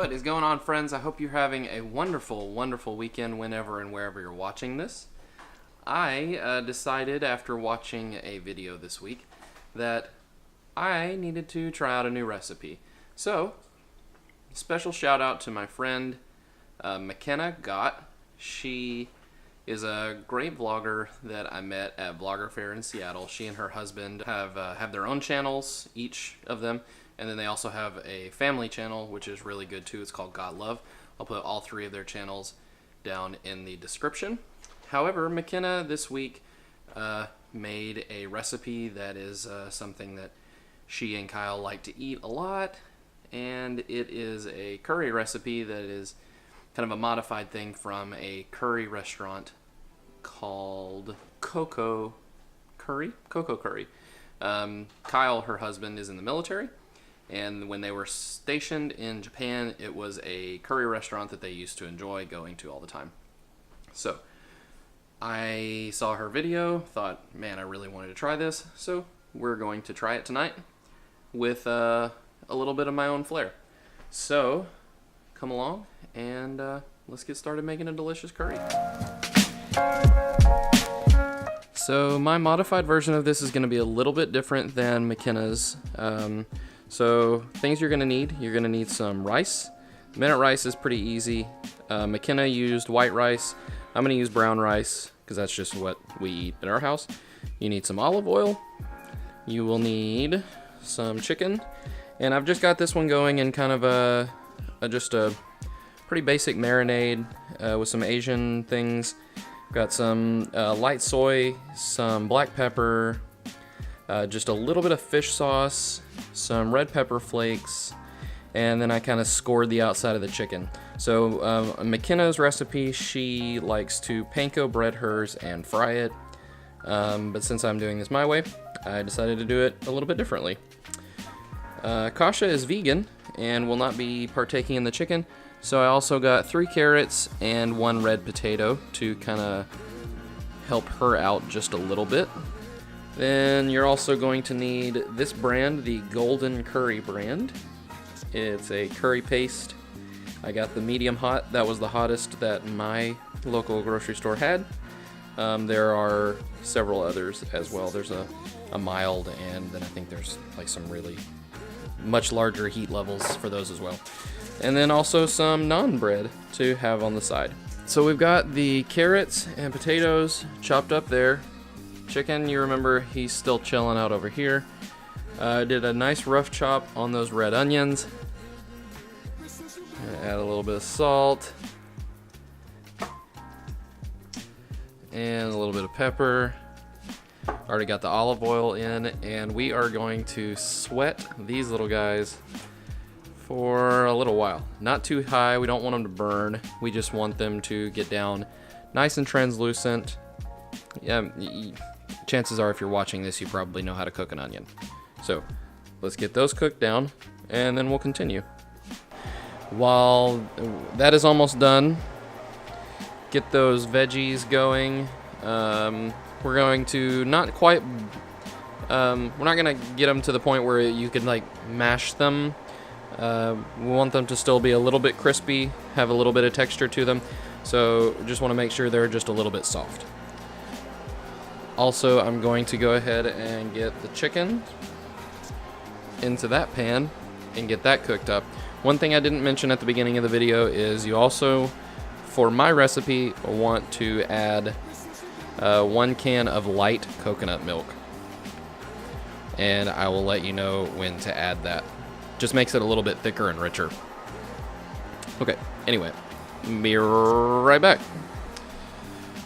What is going on, friends? I hope you're having a wonderful, wonderful weekend whenever and wherever you're watching this. I decided after watching a video this week that I needed to try out a new recipe. So, special shout out to my friend McKenna Gott. She is a great vlogger that I met at Vlogger Fair in Seattle. She and her husband have their own channels, each of them. And then they also have a family channel, which is really good too. It's called God Love. I'll put all three of their channels down in the description. However, McKenna this week made a recipe that is something that she and Kyle like to eat a lot. And it is a curry recipe that is kind of a modified thing from a curry restaurant called Coco Curry. Kyle, her husband, is in the military. And when they were stationed in Japan, it was a curry restaurant that they used to enjoy going to all the time. So I saw her video, thought, man, I really wanted to try this. So we're going to try it tonight with a little bit of my own flair. So come along and let's get started making a delicious curry. So my modified version of this is going to be a little bit different than McKenna's. So things you're going to need some rice. Minute rice is pretty easy. McKenna used white rice. I'm going to use brown rice because that's just what we eat at our house. You need some olive oil. You will need some chicken. And I've just got this one going in kind of just a pretty basic marinade with some Asian things. Got some light soy, some black pepper, just a little bit of fish sauce, some red pepper flakes, and then I kind of scored the outside of the chicken. So McKenna's recipe, she likes to panko bread hers and fry it, but since I'm doing this my way, I decided to do it a little bit differently. Kasha is vegan and will not be partaking in the chicken, so I also got 3 carrots and 1 red potato to kind of help her out just a little bit. Then you're also going to need this brand, the Golden Curry brand. It's a curry paste. I got the medium hot. That was the hottest that my local grocery store had. There are several others as well. There's a mild, and then I think there's like some really much larger heat levels for those as well. And then also some naan bread to have on the side. So we've got the carrots and potatoes chopped up there. Chicken, you remember, he's still chilling out over here. Did a nice rough chop on those red onions. Add a little bit of salt. And a little bit of pepper. Already got the olive oil in, and we are going to sweat these little guys for a little while. Not too high, we don't want them to burn. We just want them to get down nice and translucent. Yeah, chances are if you're watching this, you probably know how to cook an onion. So let's get those cooked down, and then we'll continue. While that is almost done, get those veggies going. We're going to not quite, we're not gonna get them to the point where you can like mash them. We want them to still be a little bit crispy, have a little bit of texture to them. So just want to make sure they're just a little bit soft. Also, I'm going to go ahead and get the chicken into that pan and get that cooked up. One thing I didn't mention at the beginning of the video is you also, for my recipe, want to add 1 can of light coconut milk. And I will let you know when to add that. Just makes it a little bit thicker and richer. Okay, anyway, be right back.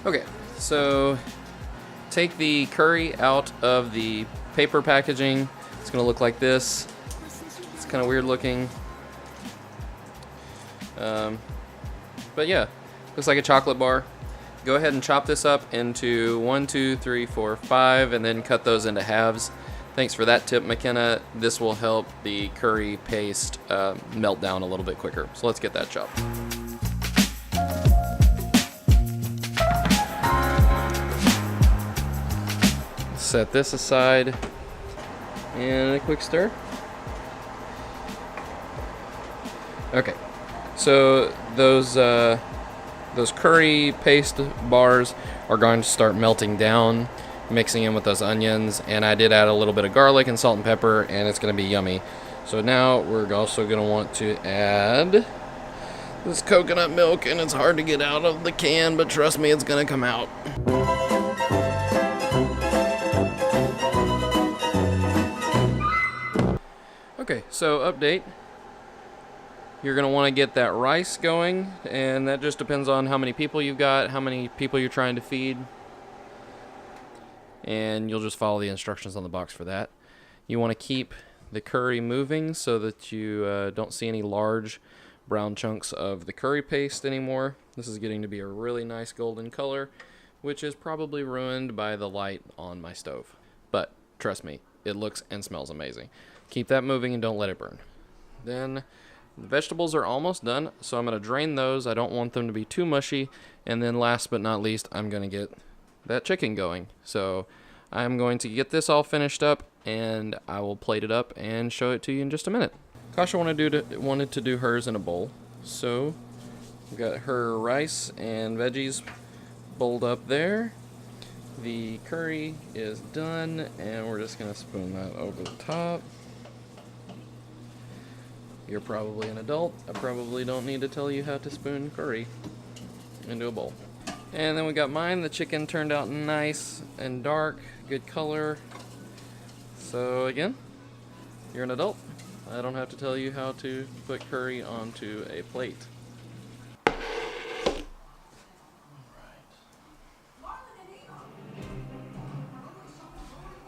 Okay, so take the curry out of the paper packaging. It's gonna look like this. It's kind of weird looking. But yeah, looks like a chocolate bar. Go ahead and chop this up into 1, 2, 3, 4, 5, and then cut those into halves. Thanks for that tip, McKenna. This will help the curry paste melt down a little bit quicker. So let's get that chopped. Set this aside and a quick stir. Okay, So those curry paste bars are going to start melting down, mixing in with those onions, and I did add a little bit of garlic and salt and pepper, and it's going to be yummy. So now we're also going to want to add this coconut milk, and it's hard to get out of the can, but trust me, it's going to come out. Okay, so update. You're going to want to get that rice going, and that just depends on how many people you've got, how many people you're trying to feed. And you'll just follow the instructions on the box for that. You want to keep the curry moving so that you don't see any large brown chunks of the curry paste anymore. This is getting to be a really nice golden color, which is probably ruined by the light on my stove. But trust me, it looks and smells amazing. Keep that moving and don't let it burn. Then the vegetables are almost done, so I'm going to drain those. I don't want them to be too mushy. And then last but not least, I'm going to get that chicken going. So I'm going to get this all finished up, and I will plate it up and show it to you in just a minute. Kasha wanted to do hers in a bowl, so we've got her rice and veggies bowled up there. The curry is done, and we're just going to spoon that over the top. You're probably an adult. I probably don't need to tell you how to spoon curry into a bowl. And then we got mine. The chicken turned out nice and dark, good color. So again, you're an adult. I don't have to tell you how to put curry onto a plate.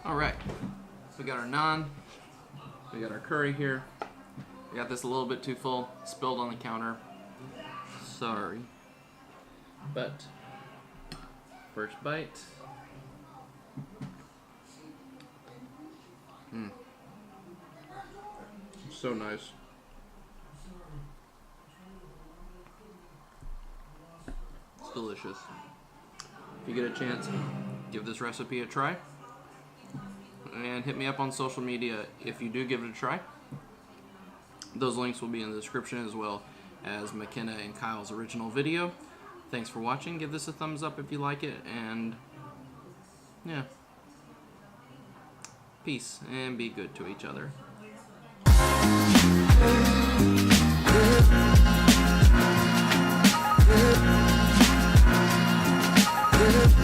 Alright, we got our naan, we got our curry here. We got this a little bit too full, spilled on the counter. Sorry. But first bite. So nice. It's delicious. If you get a chance, give this recipe a try. And hit me up on social media if you do give it a try. Those links will be in the description, as well as McKenna and Kyle's original video. Thanks for watching. Give this a thumbs up if you like it, and yeah. Peace, and be good to each other. Good.